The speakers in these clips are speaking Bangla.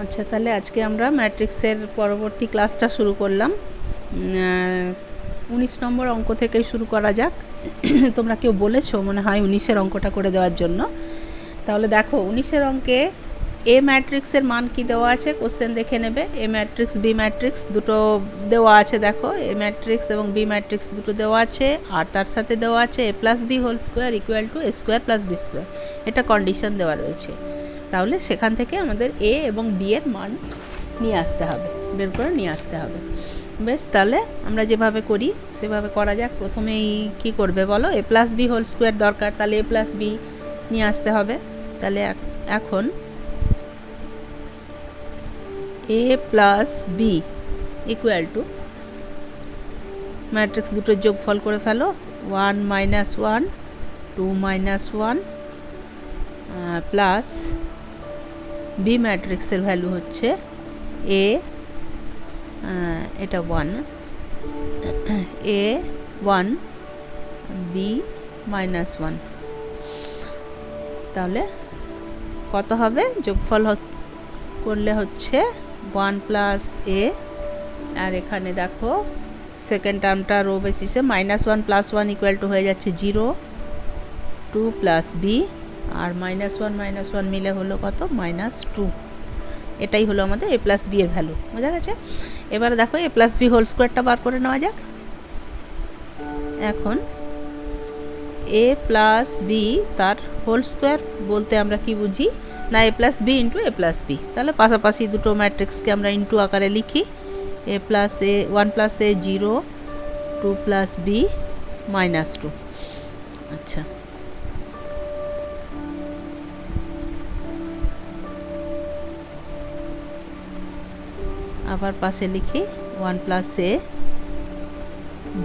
আচ্ছা, তাহলে আজকে আমরা ম্যাট্রিক্সের পরবর্তী ক্লাসটা শুরু করলাম। 19 নম্বর অঙ্ক থেকেই শুরু করা যাক। তোমরা কেউ বলেছো মনে হয় 19-এর অঙ্কটা করে দেওয়ার জন্য। তাহলে দেখো 19-এর অঙ্কে এ ম্যাট্রিক্সের মান কি দেওয়া আছে কোশ্চেন দেখে নেবে। এ ম্যাট্রিক্স বি ম্যাট্রিক্স দুটো দেওয়া আছে, দেখো এ ম্যাট্রিক্স এবং বি ম্যাট্রিক্স দুটো দেওয়া আছে, আর তার সাথে দেওয়া আছে A plus B whole square equal to A square plus B square. এটা কন্ডিশন দেওয়া রয়েছে। তাহলে সেখান থেকে আমাদের এ এবং বি এর মান নিয়ে আসতে হবে, বের করে নিয়ে আসতে হবে। বেশ, তাহলে আমরা যেভাবে করি সেভাবে করা যাক। প্রথমেই কি করবে বলো, এ প্লাস বি হোল স্কোয়ার দরকার, তাহলে এ প্লাস বি নিয়ে আসতে হবে। তাহলে এখন A plus B equal to matrix দুটোর যোগফল করে ফেলো, 1 মাইনাস 1 2 মাইনাস 1 প্লাস বি ম্যাট্রিক্সের ভ্যালু হচ্ছে এ, এটা 1, এ 1 বি মাইনাস 1। তাহলে কত হবে, যোগফল করলে হচ্ছে 1 প্লাস এ, আর এখানে দেখো সেকেন্ড টার্মটা রো বেসিসে -1 প্লাস 1 ইকুয়াল টু হয়ে যাচ্ছে 0, 2 প্লাস বি, আর -1 মিলে হলো কত, -2। এটাই হলো আমাদের এ প্লাস বি এর ভ্যালু, বোঝা গেছে। এবারে দেখো এ প্লাস বি হোল স্কোয়ারটা বার করে নেওয়া যাক। এখন এ প্লাস বি তার হোল স্কোয়ার বলতে আমরা কি বুঝি না, এ প্লাস বি ইন্টু এ প্লাস বি। তাহলে পাশাপাশি দুটো ম্যাট্রিক্সকে আমরা ইন্টু আকারে লিখি, এ প্লাস এ 1 প্লাস এ 0, 2 প্লাস বি -2। আচ্ছা, আবার পাশে লিখি 1 প্লাস এ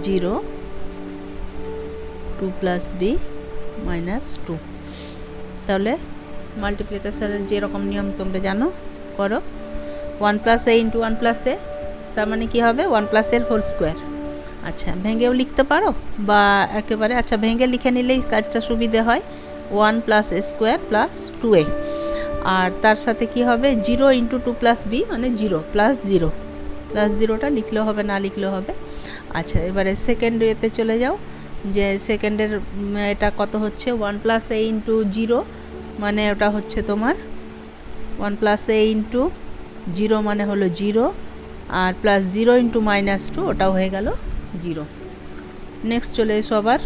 0, 2 প্লাস বি -2। তাহলে মাল্টিপ্লিকেশনের যেরকম নিয়ম তোমরা জানো করো, 1 প্লাস এ ইন্টু 1 প্লাস এ, তার মানে কী হবে 1 প্লাস এর হোল স্কোয়ার। আচ্ছা, ভেঙেও লিখতে পারো বা একেবারে, আচ্ছা ভেঙে লিখে নিলেই কাজটা সুবিধে হয়, 1 প্লাস এ স্কোয়ার প্লাস 2a, আর তার সাথে কি হবে 0 ইন্টু 2 প্লাস বি মানে 0 প্লাস 0, প্লাস 0টা লিখলেও হবে না লিখলেও হবে। আচ্ছা, এবারে সেকেন্ড এতে চলে যাও, যে সেকেন্ডের এটা কত হচ্ছে 1 প্লাস এ ইন্টু 0 মানে ওটা হচ্ছে তোমার 1 প্লাস এ ইন্টু 0 মানে হলো 0, আর প্লাস 0 ইন্টু -2 ওটাও হয়ে গেল 0। নেক্সট চলে এসো আবার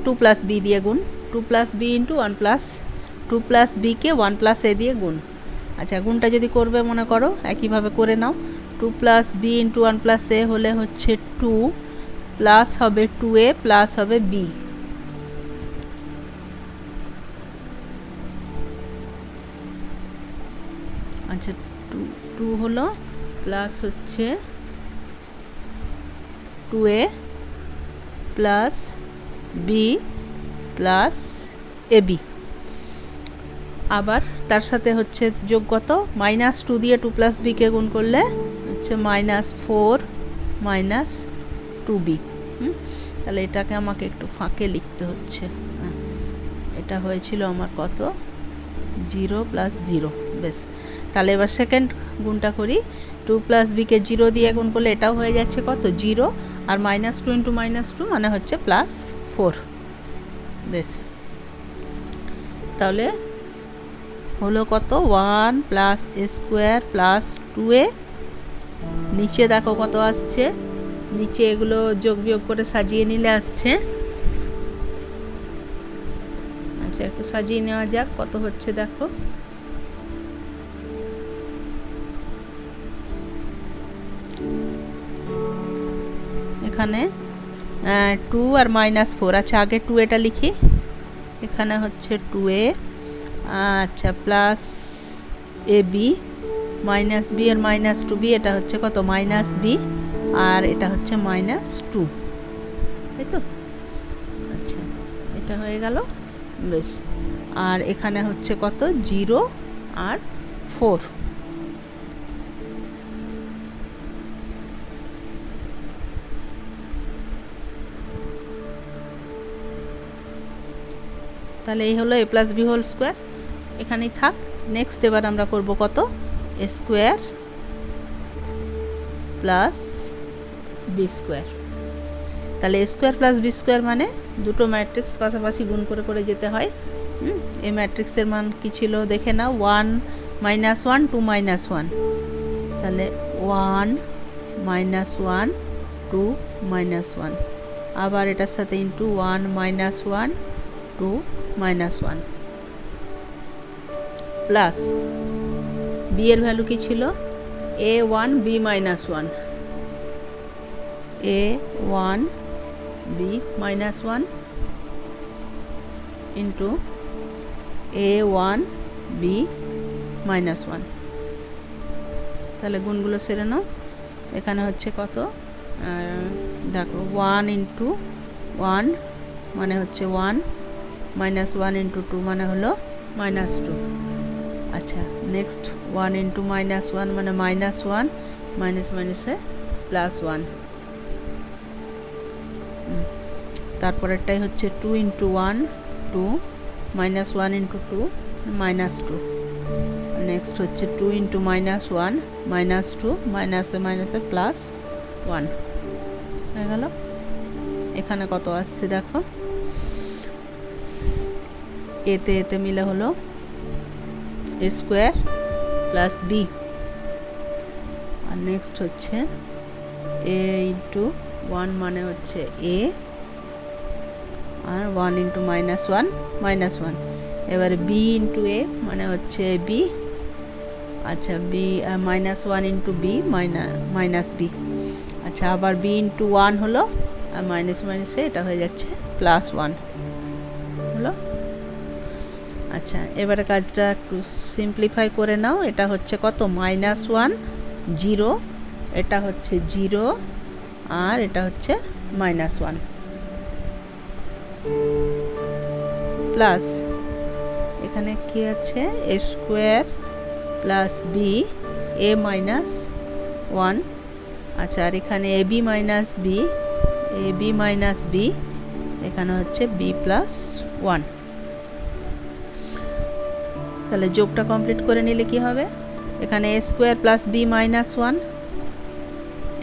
2 প্লাস বি দিয়ে গুণ, 2 plus B into 1 plus 2 plus বিকে 1 প্লাস এ দিয়ে গুণ। আচ্ছা, গুণটা যদি করবে মনে করো একইভাবে করে নাও, 2 প্লাস বি ইন্টু 1 প্লাস এ হলে হচ্ছে 2 প্লাস হবে 2a প্লাস হবে বি। আচ্ছা, 2 হলো প্লাস হচ্ছে 2a plus B plus AB. আবার তার সাথে হচ্ছে যোগ কত, -2 দিয়ে 2 প্লাস বিকে গুণ করলে হচ্ছে -4 -2b। তাহলে এটাকে আমাকে একটু ফাঁকে লিখতে হচ্ছে। এটা হয়েছিল আমার কত, 0 প্লাস 0। বেশ, তাহলে এবার সেকেন্ড গুণটা করি, 2 প্লাস বিকে 0 দিয়ে গুণ করলে এটাও হয়ে যাচ্ছে কত 0, আর -2 ইন্টু -2 মানে হচ্ছে +4। বেশ, তাহলে হলো কত 1 প্লাস এ স্কোয়ার প্লাস 2a, নিচে দেখো কত আসছে, নিচে এগুলো যোগ বিয়োগ করে সাজিয়ে নিলে আসছে। আচ্ছা, একটু সাজিয়ে নেওয়া যাক কত হচ্ছে দেখো, এখানে 2 আর -4। আচ্ছা, আগে 2 এটা লিখি, এখানে হচ্ছে 2a, আচ্ছা plus A B minus B R -2b, এটা হচ্ছে কত -b, আর এটা হচ্ছে -2, তাই তো। আচ্ছা, এটা হয়ে গেল। বেশ, আর এখানে হচ্ছে কত 0 আর 4। তাহলে এই হলো এ প্লাস বি হোল স্কোয়ার, এখানেই থাক। নেক্সট এবার আমরা করব কত, এ স্কোয়ার প্লাস বি স্কোয়ার। তাহলে এ স্কোয়ার প্লাস বি স্কোয়ার মানে দুটো ম্যাট্রিক্স পাশাপাশি গুণ করে করে যেতে হয়। এই ম্যাট্রিক্সের মান কী ছিল দেখে নাও, 1 - 1 2 - 1, তাহলে 1 - 1 2 - 1, আবার এটার সাথে ইন্টু 1 - 1 2 - 1 প্লাস বি এর ভ্যালু কী ছিল, a1 b - 1, a1 b - 1 into a1 b - 1। তাহলে গুণগুলো সেরে নাও। এখানে হচ্ছে কত, দেখো 1 × 1 মানে হচ্ছে 1 - 1 × 2 মানে হলো -2। আচ্ছা, নেক্সট 1 × -1 মানে -1 মাইনাস মাইনাসে +1। তারপরেরটাই হচ্ছে 2 × 1 2 -1 × 2 -2। নেক্সট হচ্ছে 2 × -1 -2 মাইনাসে মাইনাসে +1 হয়ে গেল। এখানে কত আসছে দেখো, এতে এতে মিলে হলো এ স্কোয়ার প্লাস বি, আর নেক্সট হচ্ছে এ × 1 মানে হচ্ছে এ, আর 1 × -1 -1। এবারে বি × এ মানে হচ্ছে বি, আচ্ছা বি -1 × বি মাইনাস বি। আচ্ছা, আবার বি × 1 হলো, আর মাইনাস মাইনাসে এটা হয়ে যাচ্ছে +1 হলো। আচ্ছা, এবারে কাজটা একটু সিম্পলিফাই করে নাও। এটা হচ্ছে কত, -1 0, এটা হচ্ছে 0, আর এটা হচ্ছে -1 প্লাস এখানে কি আছে, A square plus B A -1। আচ্ছা, আর এখানে A B minus B, A B minus B, এখানে হচ্ছে বি +1। তাহলে যোগটা কমপ্লিট করে নিলে কি হবে, এখানে এ স্কোয়ার প্লাস বি -1,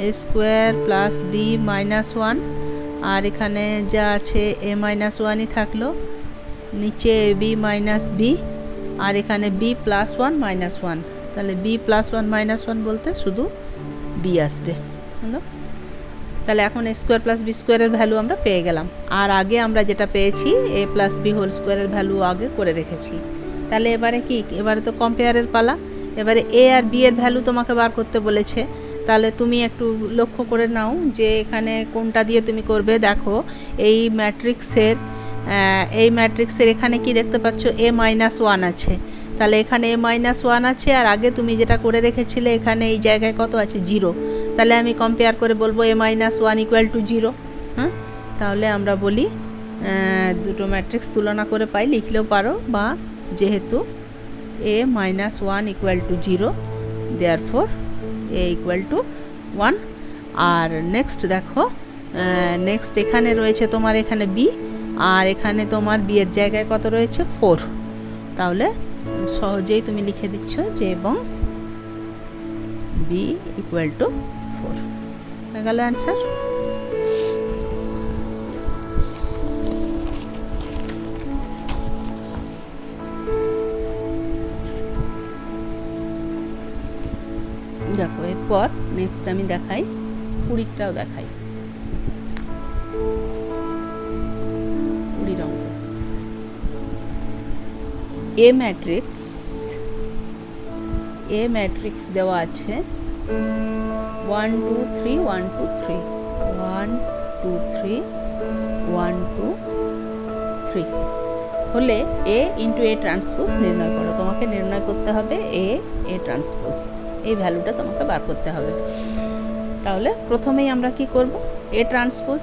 এ স্কোয়ার প্লাস বি -1, আর এখানে যা আছে এ -1ই থাকলো, নিচে এ বি মাইনাস বি, আর এখানে বি +1 -1। তাহলে বি +1 -1 বলতে শুধু বি আসবে হলো। তাহলে এখন এ স্কোয়ার প্লাস বি স্কোয়ারের ভ্যালু আমরা পেয়ে গেলাম, আর আগে আমরা যেটা পেয়েছি এ প্লাস বি হোল স্কোয়ারের ভ্যালু আগে করে রেখেছি। তাহলে এবারে কি, এবারে তো কম্পেয়ারের পালা। এবারে এ আর বি এর ভ্যালু তোমাকে বার করতে বলেছে, তাহলে তুমি একটু লক্ষ্য করে নাও যে এখানে কোনটা দিয়ে তুমি করবে। দেখো এই ম্যাট্রিক্সের এখানে কি দেখতে পাচ্ছ, এ -1 আছে, তাহলে এখানে এ -1 আছে, আর আগে তুমি যেটা করে রেখেছিলে এখানে এই জায়গায় কত আছে, 0। তাহলে আমি কম্পেয়ার করে বলবো এ -1 = 0। হ্যাঁ, তাহলে আমরা বলি দুটো ম্যাট্রিক্স তুলনা করে পাই, লিখলেও পারো, বা যেহেতু এ -1 = 0, দেয়ারফর এ = 1। আর নেক্সট দেখো, নেক্সট এখানে রয়েছে তোমার এখানে বি, আর এখানে তোমার বি এর জায়গায় কত রয়েছে, 4। তাহলে সহজেই তুমি লিখে দিচ্ছ যে এবং বি = 4 হয়ে গেল অ্যান্সার। দেখো এরপর নেক্সট আমি দেখাই, 20টাও দেখাই। 20 অঙ্ক, এ ম্যাট্রিক্স দেওয়া আছে 1 2 3 1 2 3 1 2 3 1 2 3 হলে এ × এ ট্রান্সপোজ নির্ণয় করো। তোমাকে নির্ণয় করতে হবে এ ট্রান্সপোজ, এই ভ্যালুটা তোমাকে বার করতে হবে। তাহলে প্রথমেই আমরা কি করব, এ ট্রান্সপোজ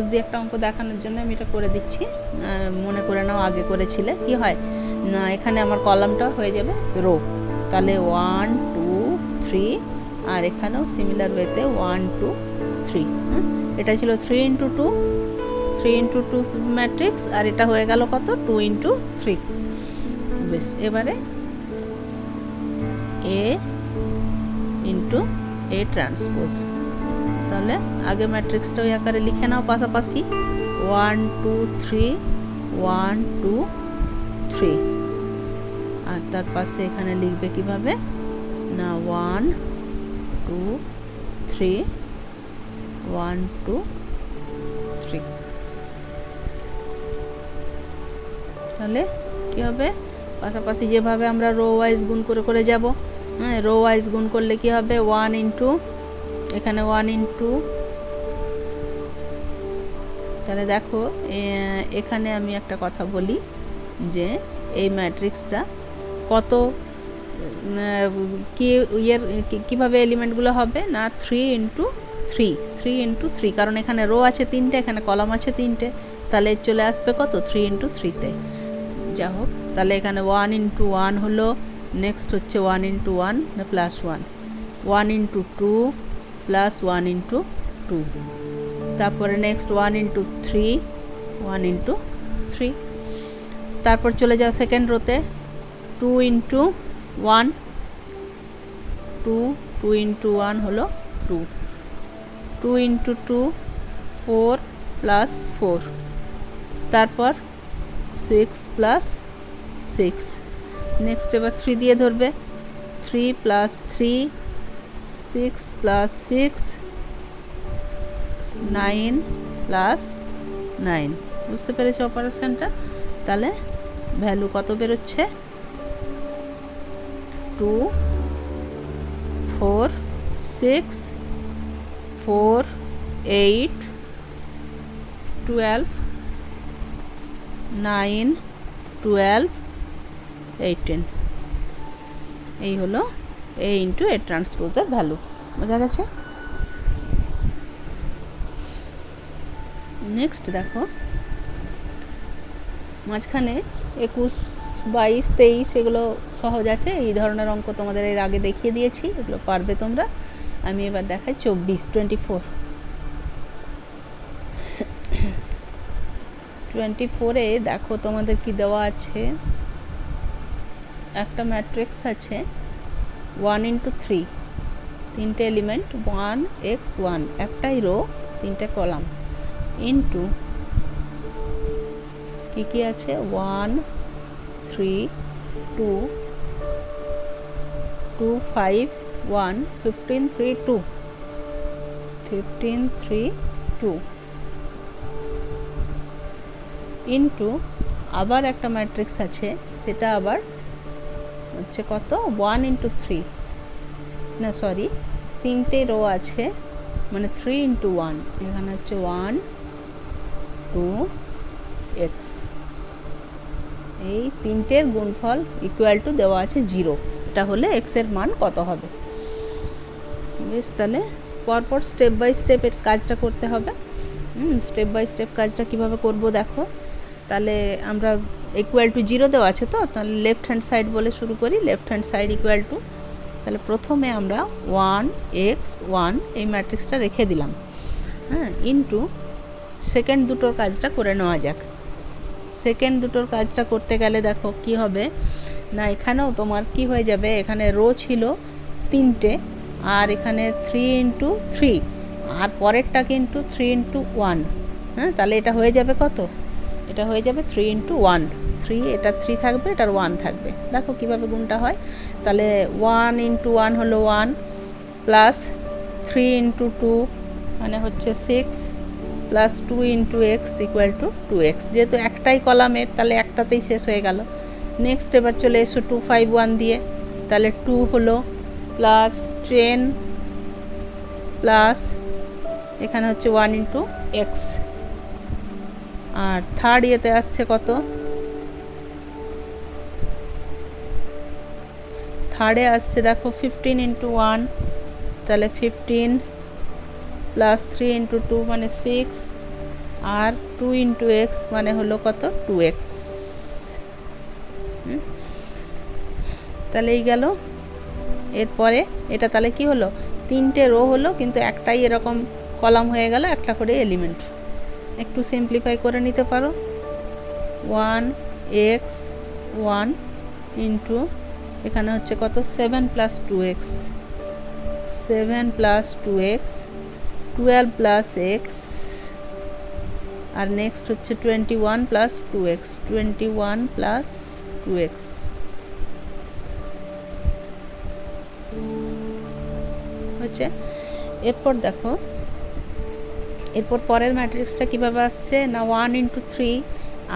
দিয়ে একটা অঙ্ক দেখানোর জন্য আমি এটা করে দিচ্ছি। মনে করে নাও আগে করেছিলে কি হয় না, এখানে আমার কলামটা হয়ে যাবে রো। তাহলে 1 2 3, আর এখানেও সিমিলার ওয়েতে 1 2 3। এটা ছিল 3 × 2 ম্যাট্রিক্স, আর এটা হয়ে গেল কত, 2 × 3। বেশ, এবারে এ ইন্টু এ ট্রান্সপোজ। তাহলে আগে ম্যাট্রিক্সটা ওই আকারে লিখে নাও পাশাপাশি, 1 2 3 1 2 3, আর তার পাশে এখানে লিখবে কিভাবে না 1 2 3 1 2 3। তাহলে কী হবে, পাশাপাশি যেভাবে আমরা রো ওয়াইজ গুণ করে করে যাব, হ্যাঁ রো ওয়াইজ গুণ করলে কি হবে 1 ইন্টু এখানে 1 ইন্টু, তাহলে দেখো এখানে আমি একটা কথা বলি যে এই ম্যাট্রিক্সটা কত কি ইয়ের কীভাবে এলিমেন্টগুলো হবে না 3 ইন্টু 3 3 ইন্টু 3, কারণ এখানে রো আছে 3টে, এখানে কলাম আছে 3টে, তাহলে চলে আসবে কত 3 ইন্টু 3তে। যা হোক, তাহলে এখানে 1 ইন্টু 1 হলো, নেক্সট হচ্ছে 1 into 1 plus 1, 1 into 2 plus 1 into 2, তারপরে নেক্সট 1 ইন্টু 3 1 ইন্টু 3, তারপর চলে যাও সেকেন্ড রোতে 2 ইন্টু 1 2 2 ইন্টু 1 হলো 2, 2 ইন্টু 2 4 প্লাস 4, তারপর 6 প্লাস 6, নেক্সট এবার 3 দিয়ে ধরবে, 3 প্লাস 3 6 প্লাস 6 9 প্লাস 9, বুঝতে পেরেছো অপারেশনটা? তাহলে ভ্যালু কত বেরোচ্ছে 2 4 6 4 8 12 9 12 18, এই হলো এ ইন্টু এ ট্রান্সপোজের ভ্যালু। বোঝা গেছে? নেক্সট দেখো মাঝখানে 21 22 23 এগুলো সহজ আছে, এই ধরনের অঙ্ক তোমাদের এর আগে দেখিয়ে দিয়েছি, এগুলো পারবে তোমরা। আমি এবার দেখাই 24 দেখো তোমাদের কি দেওয়া আছে, একটা ম্যাট্রিক্স আছে 1 ইন্টু 3, 3টে এলিমেন্ট 1 x 1, একটাই রো 3টে কলাম, ইন্টু কী কী আছে 1 3 2 2 5 1 15 3 2 15 3 2, ইন্টু আবার একটা ম্যাট্রিক্স আছে, সেটা আবার হচ্ছে কত 1 ইন্টু 3, না সরি 3টে রো আছে, মানে 3 ইন্টু 1, এখানে হচ্ছে 1 2 x, এই 3টের গুণফল ইকুয়াল টু দেওয়া আছে 0, এটা হলে x এর মান কত হবে। বেশ, তাহলে পরপর স্টেপ বাই স্টেপ এর কাজটা করতে হবে। স্টেপ বাই স্টেপ কাজটা কিভাবে করব দেখো। তাহলে আমরা ইকুয়াল টু 0 দেওয়া আছে, তো তাহলে লেফট হ্যান্ড সাইড বলে শুরু করি, left hand side equal to, তাহলে প্রথমে আমরা 1 x 1 এই ম্যাট্রিক্সটা রেখে দিলাম, হ্যাঁ, ইন্টু সেকেন্ড দুটোর কাজটা করে নেওয়া যাক। সেকেন্ড দুটোর কাজটা করতে গেলে দেখো কি হবে না, এখানেও তোমার কি হয়ে যাবে, এখানে রো ছিল 3টে, আর এখানে 3 ইন্টু 3, আর পরেরটা কিন্তু 3 ইন্টু 1, হ্যাঁ, তাহলে এটা হয়ে যাবে কত, এটা হয়ে যাবে 3 ইন্টু 1, 3, এটা 3 থাকবে, এটার 1 থাকবে। দেখো কিভাবে গুণটা হয়, তাহলে 1 ইন্টু 1 হলো 1, প্লাস 3 ইন্টু 2 মানে হচ্ছে 6, plus 2 into x equal to 2x, যেহেতু একটাই কলামের তাহলে একটাতেই শেষ হয়ে গেল। নেক্সট এবার চলে এসো 2 5 1 দিয়ে, তাহলে 2 হলো, প্লাস 10 প্লাস এখানে হচ্ছে 1 ইন্টু এক্স, আর থার্ড ইয়েতে আসছে কত, থার্ডে আসছে দেখো 15 ইন্টু 1, তাহলে 15 প্লাস 3 ইন্টু 2 মানে 6, আর 2 ইন্টু এক্স মানে হলো কত 2x। তাহলে এই গেল। এরপরে এটা তাহলে কি হলো, 3টে রো হলো, কিন্তু একটাই এরকম কলাম হয়ে গেল, একটা করে এলিমেন্ট। একটু সিম্পলিফাই করে নিতে পারো, 1 x 1 ইন্টু এখানে হচ্ছে কত 7 plus 2x 7 plus 2x 12 plus x আর নেক্সট হচ্ছে 21 প্লাস 2x 21 প্লাস 2x হচ্ছে। এরপর দেখো এরপর পরের ম্যাট্রিক্সটা কীভাবে আসছে না 1 ইন্টু 3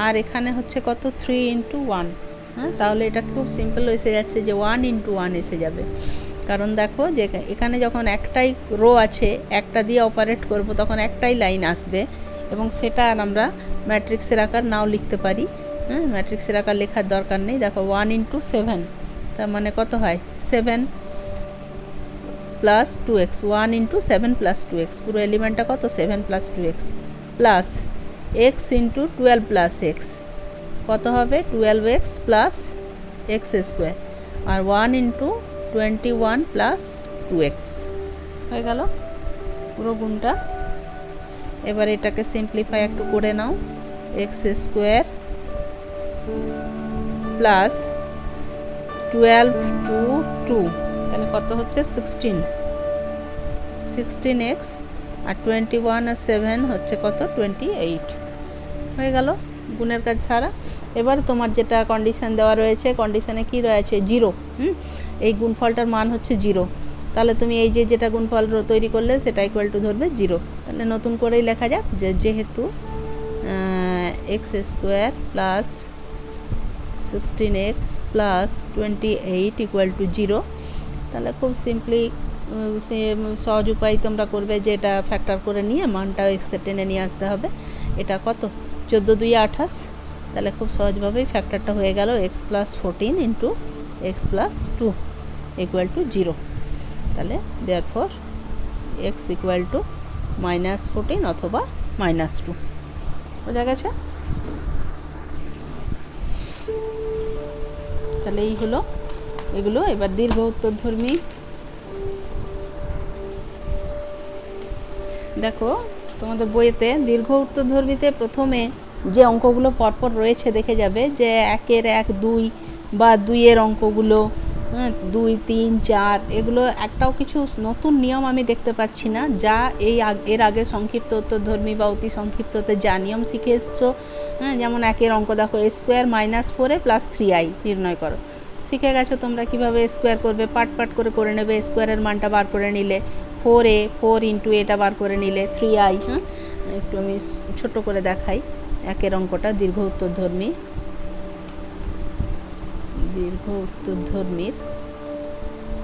আর এখানে হচ্ছে কত 3 ইন্টু 1। হ্যাঁ, তাহলে এটা খুব সিম্পল এসে যাচ্ছে যে 1 ইন্টু 1 এসে যাবে, কারণ দেখো যে এখানে যখন একটাই রো আছে একটা দিয়ে অপারেট করব তখন একটাই লাইন আসবে এবং সেটা আর আমরা ম্যাট্রিক্সের আকার নাও লিখতে পারি। হ্যাঁ, ম্যাট্রিক্সের আকার লেখার দরকার নেই। দেখো 1 ইন্টু 7 তার মানে কত হয় 7 plus 2x 1 into 7 plus 2x পুরো এলিমেন্টটা কত 7 plus 2x plus x into 12 plus x কত হবে 12x প্লাস x স্কোয়ার আর 1 ইন্টু 21 প্লাস 2x হয়ে গেল পুরো গুণটা। এবার এটাকে সিম্পলিফাই একটু করে নাও x স্কোয়ার প্লাস 12 টু 2 তাহলে কত হচ্ছে 16x আর 21 আর 7 হচ্ছে কত 28 হয়ে গেল গুণের কাজ সারা। এবার তোমার যেটা কন্ডিশন দেওয়া রয়েছে কন্ডিশনে কি রয়েছে 0, এই গুণফলটার মান হচ্ছে 0, তাহলে তুমি এই যে যেটা গুণফল তৈরি করলে সেটা ইকুয়াল টু ধরবে 0। তাহলে নতুন করেই লেখা যাক যে যেহেতু x square plus 16x plus 28 equal to 0, তাহলে খুব সিম্পলি সহজ উপায় তোমরা করবে যে এটা ফ্যাক্টর করে নিয়ে মানটা এক্সে টেনে নিয়ে আসতে হবে। এটা কত 14 2 28, তাহলে খুব সহজভাবেই ফ্যাক্টরটা হয়ে গেল x plus 14 into x plus 2 equal to 0। তাহলে দেয়ারফর x ইকুয়াল টু -14 অথবা -2 বোঝা গেছে। তাহলে এই হলো এগুলো। এবার দীর্ঘ উত্তরধর্মী দেখো তোমাদের বইয়েতে দীর্ঘ উত্তরধর্মীতে প্রথমে যে অঙ্কগুলো পরপর রয়েছে দেখে যাবে যে 1 1 2 বা 2 এর অঙ্কগুলো 2 3 4 এগুলো একটাও কিছু নতুন নিয়ম আমি দেখতে পাচ্ছি না, যা এর আগে সংক্ষিপ্ত উত্তরধর্মী বা অতি সংক্ষিপ্ততে যা নিয়ম শিখে এসছো। যেমন 1 এর অঙ্ক দেখো a square -4a plus 3i নির্ণয় করো, শিখে গেছো তোমরা কিভাবে স্কোয়ার করবে, পাট করে নেবে, স্কোয়ারের মানটা বার করে নিলে 4a 4 ইন্টু এটা বার করে নিলে 3i। একটু আমি ছোট করে দেখাই 1 এর অঙ্কটা দীর্ঘ উত্তরধর্মীর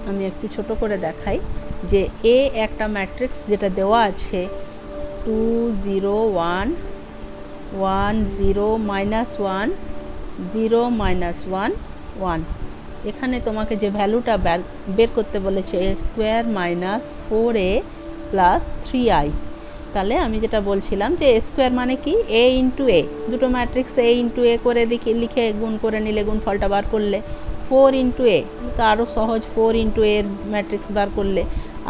আমি একটু ছোট করে দেখাই যে এ একটা ম্যাট্রিক্স যেটা দেওয়া আছে 2 0 1 1 0 -1 0 -1 1, এখানে তোমাকে যে ভ্যালুটা বের করতে বলেছে a square -4a plus 3i। তাহলে আমি যেটা বলছিলাম যে a স্কোয়ার মানে কি a ইন্টু a, দুটো ম্যাট্রিক্স a ইন্টু a করে লিখে গুণ করে নিলে গুণফলটা বার করলে 4 ইন্টু a তো আরও সহজ 4 ইন্টু a এর ম্যাট্রিক্স বার করলে,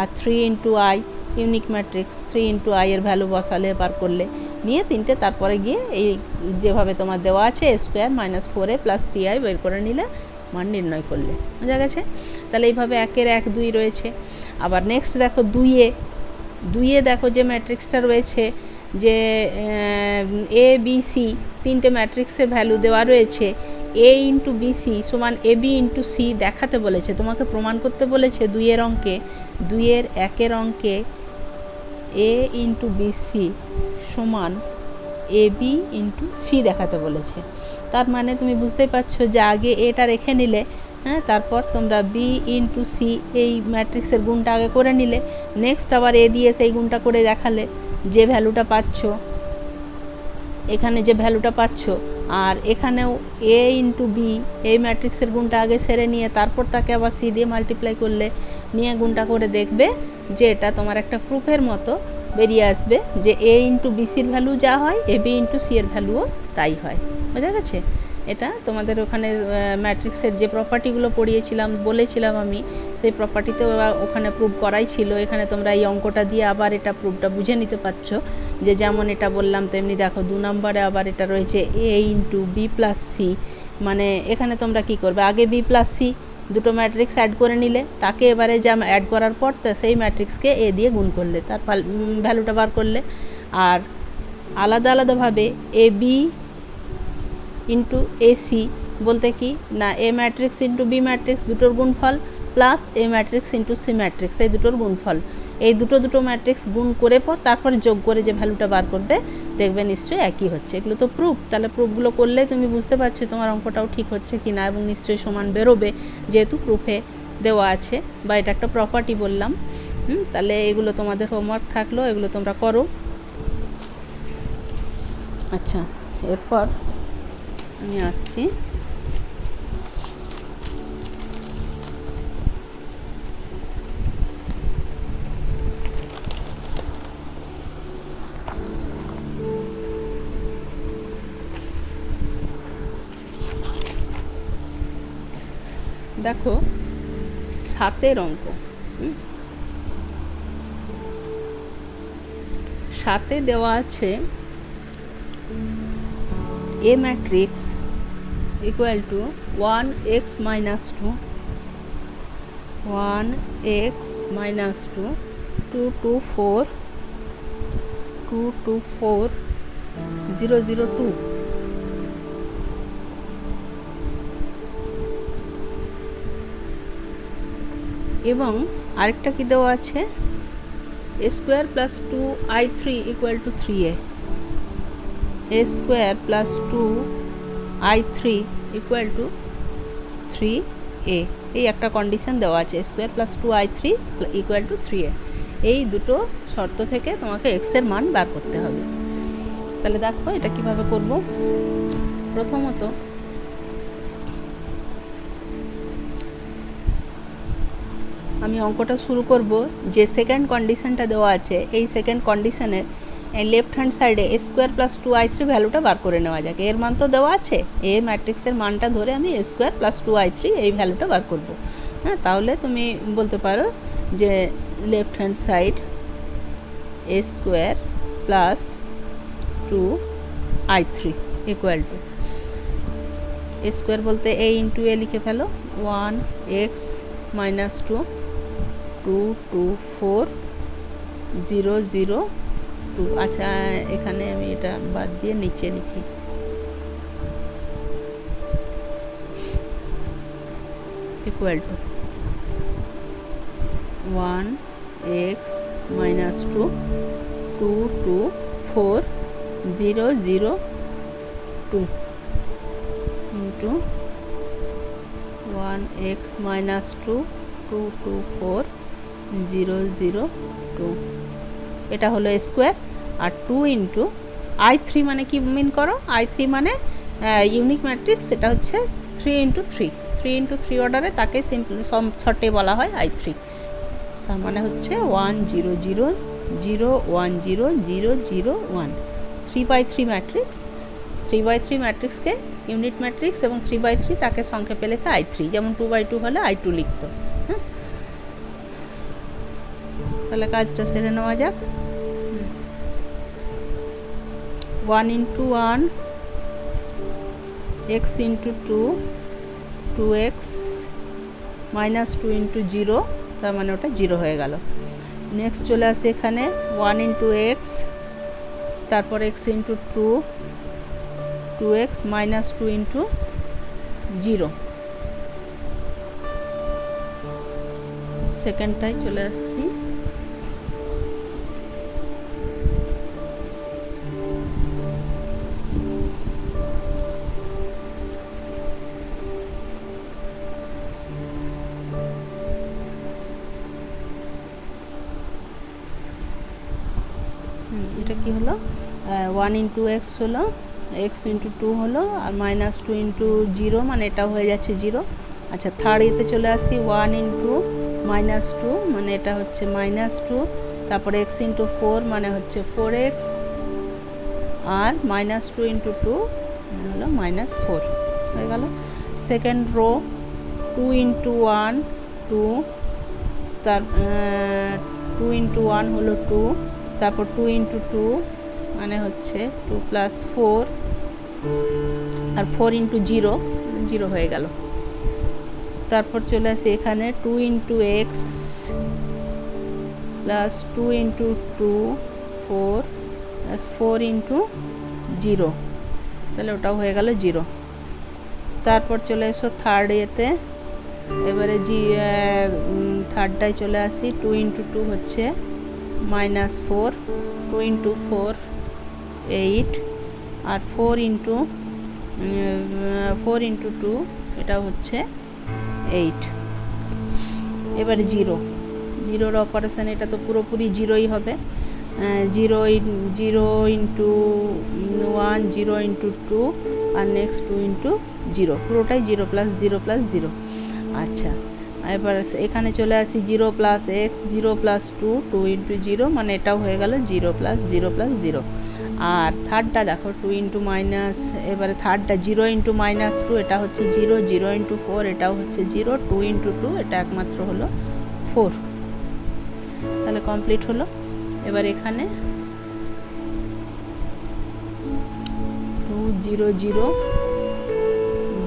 আর 3 into i unique matrix 3 into i এর ভ্যালু বসালে বার করলে নিয়ে তিনটে তারপরে গিয়ে এই যেভাবে তোমার দেওয়া আছে a square -4a plus 3i বের করে নিলে মান নির্ণয় করলে বোঝা গেছে। তাহলে এইভাবে 1 এর 1 2 রয়েছে। আবার নেক্সট দেখো 2 এ দেখো যে ম্যাট্রিক্সটা রয়েছে যে এ বি সি তিনটে ম্যাট্রিক্সের ভ্যালু দেওয়া রয়েছে, এ ইন্টু বি সি সমান এ বি ইন্টু সি দেখাতে বলেছে, তোমাকে প্রমাণ করতে বলেছে 2 এর অঙ্কে 2 এর 1 এর অঙ্কে এ ইন্টু বি সি সমান এ বি ইন্টু সি দেখাতে বলেছে। তার মানে তুমি বুঝতেই পারছো যে আগে এটা রেখে নিলে, তারপর তোমরা বি ইন্টু সি এই ম্যাট্রিক্সের গুণটা আগে করে নিলে, নেক্সট আবার এ দিয়ে সেই গুণটা করে দেখালে যে ভ্যালুটা পাচ্ছ, এখানে যে ভ্যালুটা পাচ্ছ, আর এখানেও এ ইন্টু বি এই ম্যাট্রিক্সের গুণটা আগে সেরে নিয়ে তারপর তাকে আবার সি দিয়ে মাল্টিপ্লাই করলে নিয়ে গুণটা করে দেখবে যে এটা তোমার একটা প্রুফের মতো বেরিয়ে আসবে যে এ ইন্টু বিসির ভ্যালু যা হয় এ বি ইন্টু সি এর ভ্যালুও তাই হয়। বোঝা গেছে? এটা তোমাদের ওখানে ম্যাট্রিক্সের যে প্রপার্টিগুলো পড়িয়েছিলাম বলেছিলাম আমি, সেই প্রপার্টিতেও ওখানে প্রুভ করাই ছিল। এখানে তোমরা এই অঙ্কটা দিয়ে আবার এটা প্রুফটা বুঝে নিতে পারছো যে যেমন এটা বললাম তেমনি দেখো 2 নম্বরে আবার এটা রয়েছে এ ইন্টু বি প্লাস সি, মানে এখানে তোমরা কি করবে, আগে বি প্লাস সি দুটো ম্যাট্রিক্স অ্যাড করে নিলে, তাকে এবারে যা অ্যাড করার পর সেই ম্যাট্রিক্সকে এ দিয়ে গুণ করলে, তার ভ্যালুটা বার করলে। আর আলাদা আলাদাভাবে A B into A C বলতে কি না, এ ম্যাট্রিক্স ইন্টু বি ম্যাট্রিক্স দুটোর গুণফল প্লাস এ ম্যাট্রিক্স ইন্টু সি ম্যাট্রিক্স এই দুটোর গুণফল, এই দুটো ম্যাট্রিক্স গুণ করে পর তারপরে যোগ করে যে ভ্যালুটা বার করবে দেখবে নিশ্চয়ই একই হচ্ছে। এগুলো তো প্রুফ, তাহলে প্রুফগুলো করলে তুমি বুঝতে পারছো তোমার অঙ্কটাও ঠিক হচ্ছে কি না, এবং নিশ্চয়ই সমান বেরোবে যেহেতু প্রুফে দেওয়া আছে, বা এটা একটা প্রপার্টি বললাম। তাহলে এগুলো তোমাদের হোমওয়ার্ক থাকলো, এগুলো তোমরা করো। আচ্ছা, এরপর আমি আসছি দেখো 7 অঙ্ক। 7 দেওয়া আছে A matrix equal to 1x minus 2 1x minus 2 2 2 4 2 2 4 0 0 2 এবং আরেকটা কি দেওয়া আছে A square plus 2i3 equal to 3a, A square plus 2i3 equal to 3a, এই একটা কন্ডিশন দেওয়া আছে, A square plus 2i3 equal to 3a। এই দুটো শর্ত থেকে তোমাকে এক্সের মান বার করতে হবে। তাহলে দেখো এটা কিভাবে করব। প্রথমত আমি অঙ্কটা শুরু করব, যে সেকেন্ড কন্ডিশনটা দেওয়া আছে এই সেকেন্ড কন্ডিশনের লেফট হ্যান্ড সাইডে এ স্কোয়ার প্লাস 2i3 ভ্যালুটা বার করে নেওয়া যাক। এর মান তো দেওয়া আছে, এ ম্যাট্রিক্সের মানটা ধরে আমি এ স্কোয়ার প্লাস 2i3 এই ভ্যালুটা বার করব। হ্যাঁ, তাহলে তুমি বলতে পারো যে left hand side A square plus 2i3 equal to A square বলতে এ ইন্টু এ লিখে ফেলো, 1x minus 2 2 2 4 0 0 2। আচ্ছা, এখানে আমি এটা বাদ দিয়ে নিচে লিখি, equal to 1x minus 2 2 2 4 0 0 2 into 1x minus 2 2 2 4 0 0 2, এটা হলো স্কোয়ার। আর 2 ইন্টু i3 মানে কি মিন করো, i3 মানে ইউনিক ম্যাট্রিক্স, সেটা হচ্ছে 3 ইন্টু 3 3 ইন্টু 3 অর্ডারে, তাকে সিম্পল শর্টে বলা হয় i3। তার মানে হচ্ছে 1 0 0 0 1 0 0 0 1, 3/3 ম্যাট্রিক্স। 3/3 ম্যাট্রিক্সকে ইউনিট ম্যাট্রিক্স এবং 3/3 তাকে সংক্ষেপে লেখা i3, যেমন 2/2 হলে i2 লিখত। হ্যাঁ, তাহলে কাজটা সেরে নেওয়া যাক। 1 into 1 x into 2 2x minus 2 into 0, তার মানে ওটা 0 হয়ে গেল। নেক্সট চলে আসে এখানে 1 ইন্টু এক্স, তারপর x into 2 2x minus 2 into 0, সেকেন্ডটাই চলে আসছি। এটা কি হলো, 1 ইন্টু এক্স হলো, এক্স ইন্টু 2 হলো, আর মাইনাস 2 ইন্টু 0 মানে এটা হয়ে যাচ্ছে 0। আচ্ছা, থার্ড এতে চলে আসি, 1 ইন্টু মাইনাস 2 মানে এটা হচ্ছে মাইনাস 2, তারপরে এক্স ইন্টু 4 মানে হচ্ছে 4x, আর মাইনাস 2 ইন্টু 2 হলো মাইনাস 4 হয়ে গেল। সেকেন্ড রো 2 ইন্টু 1 2, তার 2 ইন্টু 1 হলো 2, তারপর 2 ইন্টু 2 মানে হচ্ছে 2 প্লাস 4 আর 4 ইন্টু 0 0 হয়ে গেল। তারপর চলে আসি এখানে 2 into x plus 2 into 2 4 plus 4 into 0, তাহলে ওটাও হয়ে গেল 0। তারপর চলে এসো থার্ড এতে, এবারে থার্ডটায় চলে আসি 2 ইন্টু 2 হচ্ছে -4, 2 ইন্টু 4 8, আর 4 ইন্টু 2 এটা হচ্ছে 8। এবারে 0 অপারেশন, এটা তো পুরোপুরি 0ই হবে। 0 ইন্টু 1, 0 ইন্টু 2, আর নেক্সট 2 ইন্টু 0, পুরোটাই 0 প্লাস 0 প্লাস 0। আচ্ছা, এবার এখানে চলে আসি 0 প্লাস এক্স, 0 প্লাস 2, 2 ইন্টু 0, মানে এটাও হয়ে গেল 0 প্লাস 0 প্লাস 0। আর থার্ডটা দেখো 2 ইন্টু মাইনাস, এবারে থার্ডটা 0 ইন্টু -2, এটা হচ্ছে 0, 0 ইন্টু 4 এটাও হচ্ছে 0, 2 ইন্টু 2 এটা একমাত্র হলো 4। তাহলে কমপ্লিট হলো। এবার এখানে 2 0 0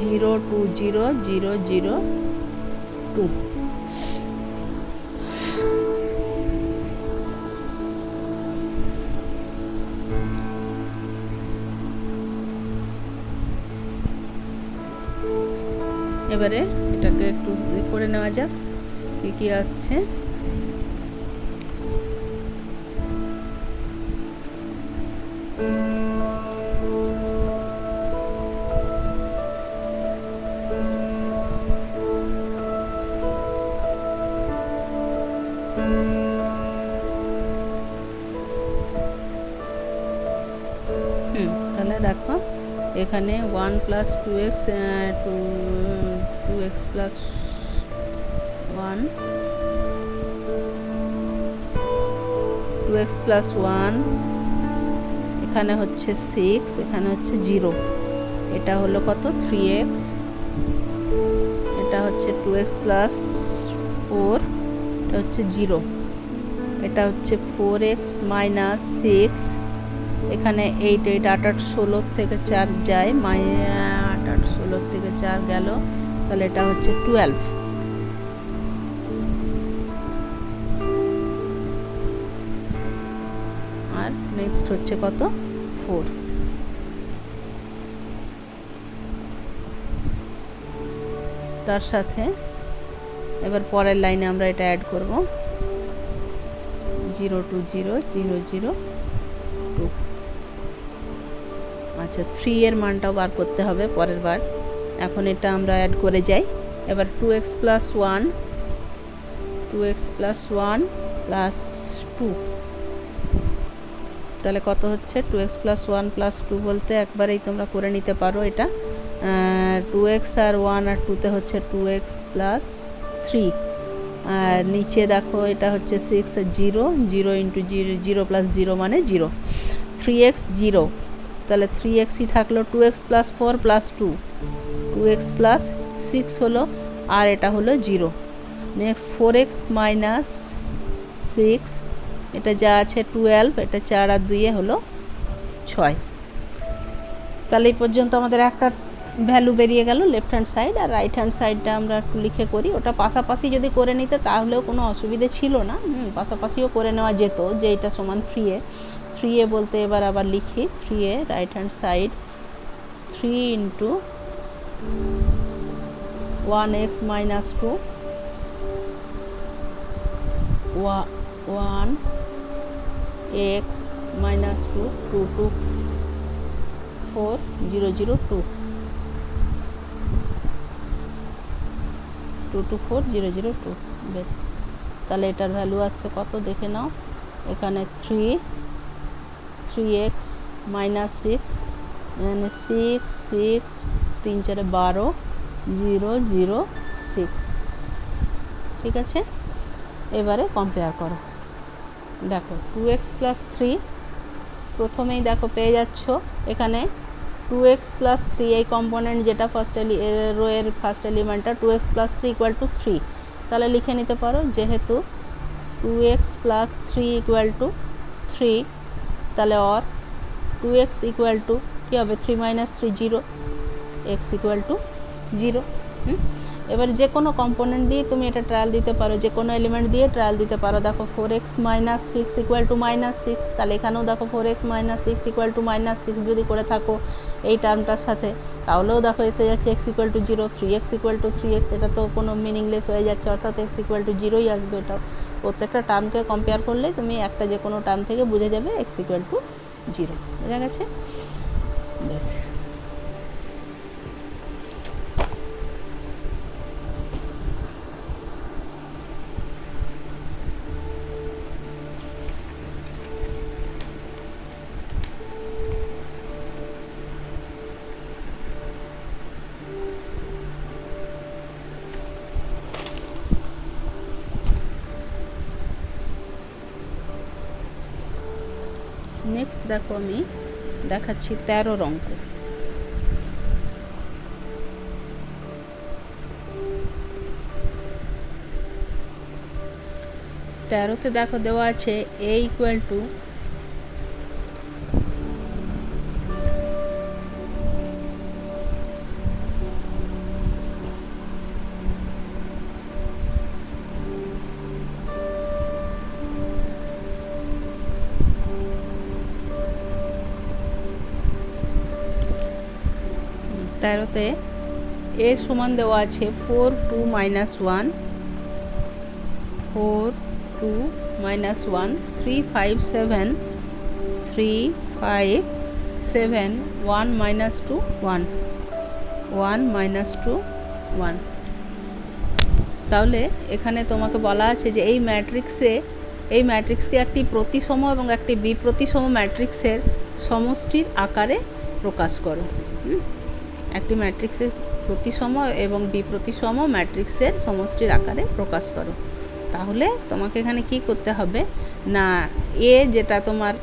0 2 0 0 0 2। এবারে এটাকে একটু করে নেওয়া যাক কি কি আসছে। তাহলে দেখো এখানে 1 plus 2x 2x plus 1 2x plus 1, এখানে হচ্ছে 6, এখানে হচ্ছে 0, এটা হলো কত 3x, এটা হচ্ছে 2x প্লাস 4, এটা হচ্ছে 0, এটা হচ্ছে 4x মাইনাস 6, এখানে 8 8 8 8 16 থেকে 4 যায়, 8 8 16 থেকে 4 গেল, তাহলে এটা হচ্ছে 12। আর নেক্সট হচ্ছে কত 4। তার সাথে এবার পরের লাইনে আমরা এটা অ্যাড করব 0 2 0 0 0 2। আচ্ছা, 3 এর মানটাও বার করতে হবে পরের বার। এখন এটা আমরা অ্যাড করে যাই। এবার 2x প্লাস 1 প্লাস 2, তাহলে কত হচ্ছে 2x প্লাস 1 প্লাস 2 বলতে একবারেই তোমরা করে নিতে পারো এটা। 2x আর 1 আর 2তে হচ্ছে 2x প্লাস 3, আর নিচে দেখো এটা হচ্ছে 6 আর 0, 0 ইন্টু 0 0 প্লাস 0 মানে 0, 3x 0, তাহলে 3xই থাকলো, 2x plus 4 plus 2, 2x plus 6 হলো, আর এটা হলো 0। নেক্সট 4x মাইনাস 6, এটা যা আছে 12, এটা 4 আর 2 হলো 6। তাহলে এই পর্যন্ত আমাদের একটা ভ্যালু বেরিয়ে গেল লেফট হ্যান্ড সাইড, আর রাইট হ্যান্ড সাইডটা আমরা একটু লিখে করি। ওটা পাশাপাশি যদি করে নিতে তাহলেও কোনো অসুবিধে ছিল না, পাশাপাশিও করে নেওয়া যেত, যে এটা সমান 3a বলতে এবার আবার লিখি 3a right hand side 3 into 1x minus 2 1x minus 2 2 2 4 0 0 2 2 2 4 0 0 2। বেশ, তাহলে এটার ভ্যালু আসছে কত দেখে নাও। এখানে 3x মাইনাস 6, এখানে 6 6 3 4 12 0 0 6। ঠিক আছে, এবারে কম্পেয়ার করো। দেখো 2x প্লাস 3 প্রথমেই দেখো পেয়ে যাচ্ছ এখানে 2x প্লাস 3 এই কম্পোনেন্ট যেটা ফার্স্ট রো এর ফার্স্ট এলিমেন্টটা 2x প্লাস 3 ইকুয়াল টু 3, তাহলে লিখে নিতে পারো যেহেতু 2x প্লাস 3 ইকুয়াল টু 3, তাহলে অর 2x ইকুয়াল টু কী হবে 3 - 3 0, x ইকুয়াল টু 0। এবার যে কোনো কম্পোনেন্ট দিয়ে তুমি এটা ট্রায়াল দিতে পারো, যে কোনো এলিমেন্ট দিয়ে ট্রায়াল দিতে পারো। দেখো 4x - 6 ইকুয়াল টু -6, তাহলে এখানেও দেখো 4x - 6 ইকুয়াল টু -6 যদি করে থাকো এই টার্মটার সাথে, তাহলেও দেখো এসে যাচ্ছে x equal to 0, 3x equal to 3x, এটা তো কোনো মিনিংলেস হয়ে যাচ্ছে, অর্থাৎ x ইকুয়াল টু 0ই আসবে। এটা প্রত্যেকটা টার্মকে কম্পেয়ার করলে তুমি একটা যে কোনো টার্ম থেকে বুঝে যাবে x ইকুয়াল টু 0। বোঝা গেছে? বেশ, নেক্সট দেখো আমি দেখাচ্ছি 13 অঙ্ক। 13তে দেখো দেওয়া আছে a ইকুয়াল টু তেরোতে এ সমান দেওয়া আছে 4 2 - 1, 4 2 - 1, 3 5 7, 3 5 7, 1 - 2 1, 1 - 2 1। তাহলে এখানে তোমাকে বলা আছে যে এই ম্যাট্রিক্সকে একটি প্রতিসম এবং একটি বিপ্রতিসম ম্যাট্রিক্সের সমষ্টির আকারে প্রকাশ করো। একটি ম্যাট্রিক্সের প্রতিসম এবং বিপ্রতিসম ম্যাট্রিক্সের সমষ্টির আকারে প্রকাশ করো। তাহলে তোমাকে এখানে কি করতে হবে না, এ যেটা তোমার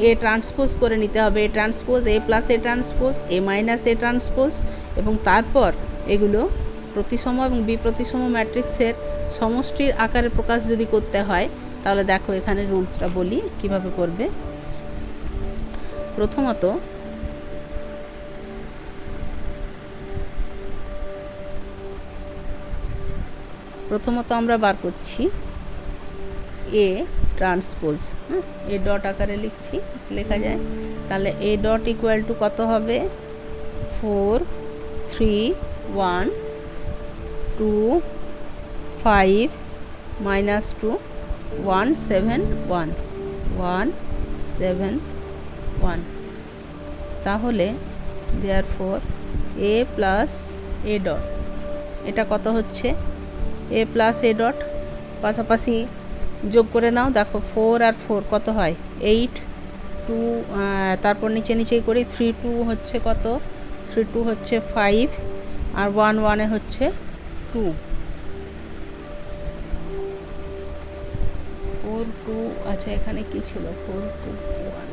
এ ট্রান্সপোজ করে নিতে হবে, এ ট্রান্সপোজ, এ প্লাস এ ট্রান্সপোজ, এ মাইনাস এ ট্রান্সপোজ, এবং তারপর এগুলো প্রতিসম এবং বিপ্রতিসম ম্যাট্রিক্সের সমষ্টির আকারে প্রকাশ যদি করতে হয়, তাহলে দেখো এখানে রুলসটা বলি কিভাবে করবে। প্রথমত আমরা বার করছি এ ট্রান্সপোজ, এ ডট আকারে লেখা যায়। তাহলে এ ডট ইকুয়াল টু কত হবে 4 3 1 2 5 -2 1 7 1 1 7 1। তাহলে therefore A plus A dot, এটা কত হচ্ছে এ প্লাস এ ডট, পাশাপাশি যোগ করে নাও। দেখো 4 আর 4 কত হয় 8, 2 তারপর নিচেই করি 3 2 হচ্ছে কত, 3 2 হচ্ছে 5, আর 1 1 হচ্ছে 2, 4 2। আচ্ছা এখানে কি ছিল 4 2 1,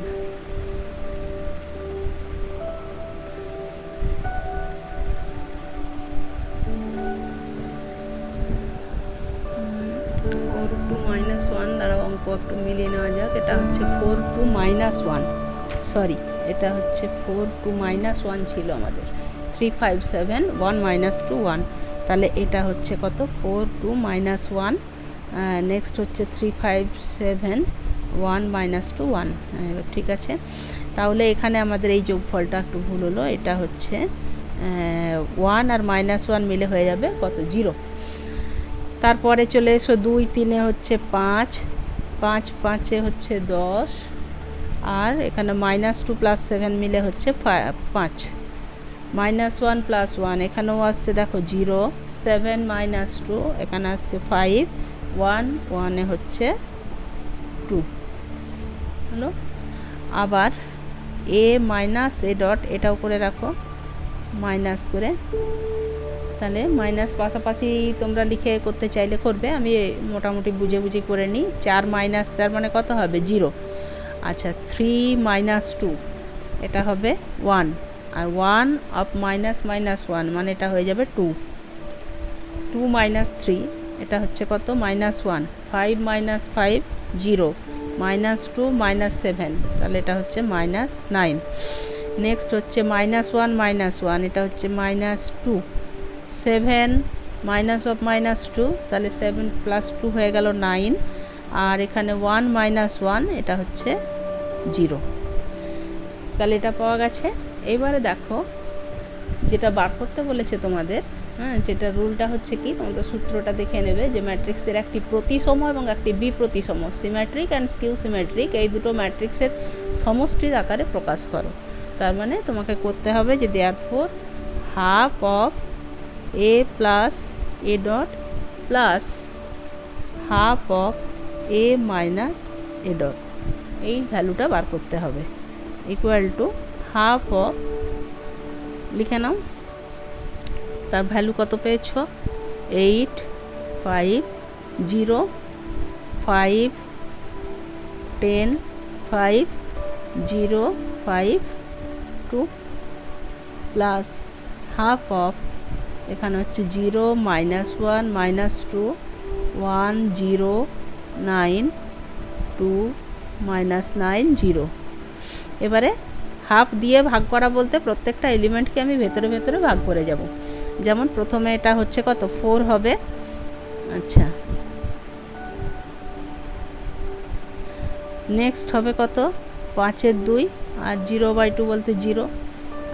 দাঁড়াও অঙ্ক একটু মিলিয়ে নেওয়া যাক। এটা হচ্ছে 4 2 -1, সরি এটা হচ্ছে 4 2 -1 ছিল আমাদের, 3 5 7 1 -2 1। তাহলে এটা হচ্ছে কত 4 2 -1, নেক্সট হচ্ছে 3 5 7 1 -2 1। ঠিক আছে, তাহলে এখানে আমাদের এই যোগফলটা একটু ভুল হলো, এটা হচ্ছে 1 আর -1 মিলে হয়ে যাবে কত 0। তারপরে চলে এসো 2 3 হচ্ছে 5, 5 5 হচ্ছে 10, আর এখানে -2 + 7 মিলে হচ্ছে 5, -1 + 1 এখানেও আসছে দেখো 0, 7 - 2 এখানে আসছে 5, 1 1 হচ্ছে 2 হলো। আবার এ মাইনাস এ ডট এটাও করে রাখো মাইনাস করে, তাহলে মাইনাস পাশাপাশি তোমরা লিখে করতে চাইলে করবে, আমি মোটামুটি বুঝে করে নিই। 4 - 4 মানে কত হবে 0। আচ্ছা 3 - 2 এটা হবে 1, আর 1 অফ -1 মানে এটা হয়ে যাবে 2, 2 - 3 এটা হচ্ছে কত -1, 5 - 5 0, -2 -7, তাহলে এটা হচ্ছে -9। নেক্সট হচ্ছে -1 -1, এটা হচ্ছে -2। 7 -2, তাহলে 7 + 2 হয়ে গেল 9। আর এখানে 1 -1, এটা হচ্ছে 0। তাহলে এটা পাওয়া গেছে। এবারে দেখো যেটা বার করতে বলেছে তোমাদের, হ্যাঁ, সেটা রুলটা হচ্ছে কি, তোমাদের সূত্রটা দেখে নেবে যে ম্যাট্রিক্সের একটি প্রতিসম এবং একটি বিপ্রতিসম, সিমেট্রিক অ্যান্ড স্কিউ সিমেট্রিক, এই দুটো ম্যাট্রিক্সের সমষ্টির আকারে প্রকাশ করো। তার মানে তোমাকে করতে হবে যে therefore half of a plus a dot plus half of a minus a dot, এই ভ্যালুটা বার করতে হবে, ইকুয়াল টু হাফ অফ, লিখে নাও। তার ভ্যালু কত পেয়েছ? 8 5 0 5 10 5 0 5 2 প্লাস হাফ অফ, এখানে হচ্ছে 0 -1 -2 1 0 9 2 -9 0। এবারে হাফ দিয়ে ভাগ করা বলতে প্রত্যেকটা এলিমেন্টকে আমি ভেতরে ভেতরে ভাগ করে যাব। যেমন প্রথমে এটা হচ্ছে কত, 4 হবে। আচ্ছা, নেক্সট হবে কত, 5-এর 2, আর 0/2 বলতে 0।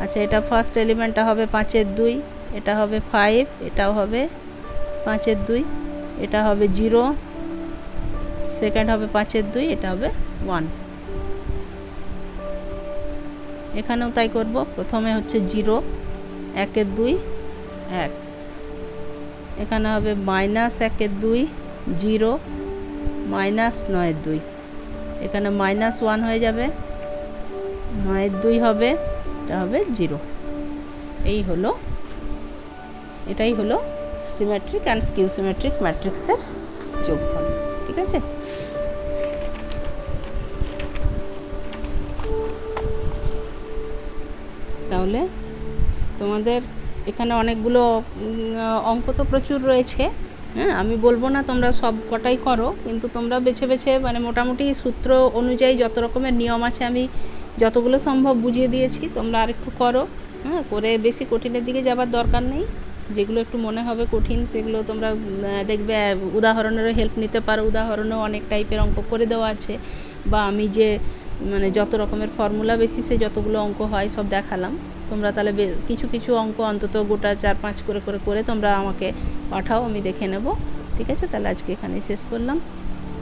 আচ্ছা, এটা ফার্স্ট এলিমেন্টটা হবে 5-এর 2, এটা হবে 5, এটাও হবে 5-এর 2, এটা হবে 0, সেকেন্ড হবে 5-এর 2, এটা হবে 1। এখানেও তাই করব, প্রথমে হচ্ছে 0, 1-এর 2 1, এখানে হবে -1-এর 2 0, -9-এর 2, এখানে -1 হয়ে যাবে, 9-এর 2 হবে, এটা হবে 0। এটাই হলো সিমেট্রিক অ্যান্ড স্কিউ সিমেট্রিক ম্যাট্রিক্সের যোগফল। ঠিক আছে, তাহলে তোমাদের এখানে অনেকগুলো অঙ্ক তো প্রচুর রয়েছে। হ্যাঁ, আমি বলবো না তোমরা সব কটাই করো, কিন্তু তোমরা বেছে বেছে মানে মোটামুটি সূত্র অনুযায়ী যত রকমের নিয়ম আছে আমি যতগুলো সম্ভব বুঝিয়ে দিয়েছি, তোমরা আরেকটু করো। হ্যাঁ, করে বেশি কঠিনের দিকে যাবার দরকার নেই। যেগুলো একটু মনে হবে কঠিন সেগুলো তোমরা দেখবে উদাহরণেরও হেল্প নিতে পারো। উদাহরণেও অনেক টাইপের অঙ্ক করে দেওয়া আছে, বা আমি যে মানে যত রকমের ফর্মুলা বেসিসে যতগুলো অঙ্ক হয় সব দেখালাম। তোমরা তাহলে কিছু কিছু অঙ্ক অন্তত গোটা 4-5 করে তোমরা আমাকে পাঠাও, আমি দেখে নেব। ঠিক আছে, তাহলে আজকে এখানেই শেষ করলাম।